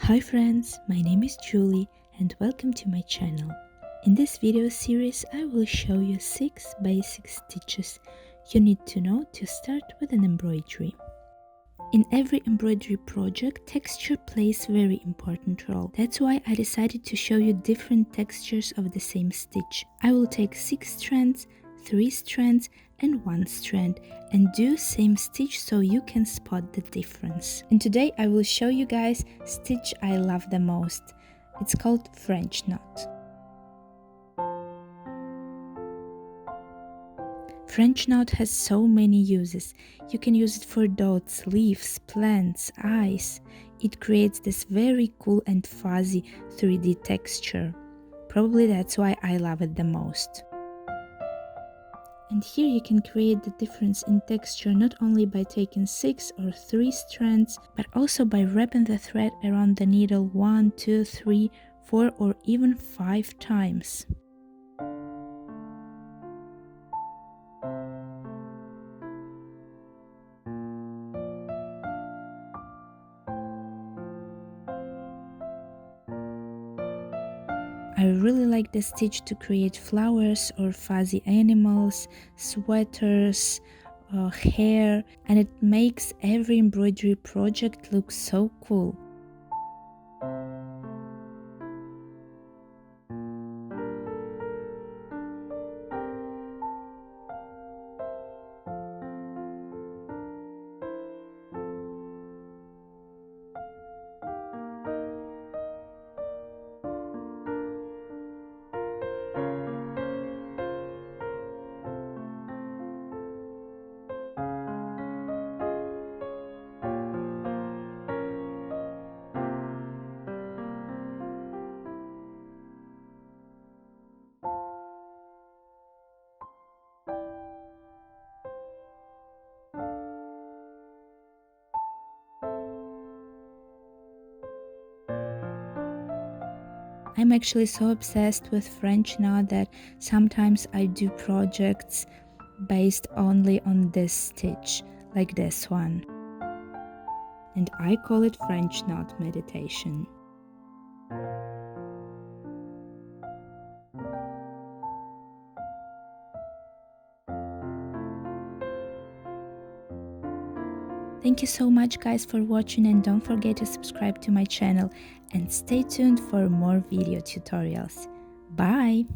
Hi friends, my name is Julie and welcome to my channel. In this video series I will show you 6 basic stitches you need to know to start with an embroidery. In every embroidery project, texture plays a very important role. That's why I decided to show you different textures of the same stitch. I will take 6 strands, 3 strands and 1 strand and do same stitch so you can spot the difference. And today I will show you guys stitch I love the most. It's called French knot. French knot has so many uses. You can use it for dots, leaves, plants, eyes. It creates this very cool and fuzzy 3D texture. Probably that's why I love it the most. And here you can create the difference in texture not only by taking 6 or 3 strands, but also by wrapping the thread around the needle 1, 2, 3, 4 or even 5 times. I really like the stitch to create flowers or fuzzy animals, sweaters, hair, and it makes every embroidery project look so cool. I'm actually so obsessed with French knot that sometimes I do projects based only on this stitch, like this one. And I call it French knot meditation. Thank you so much guys for watching, and don't forget to subscribe to my channel and stay tuned for more video tutorials. Bye!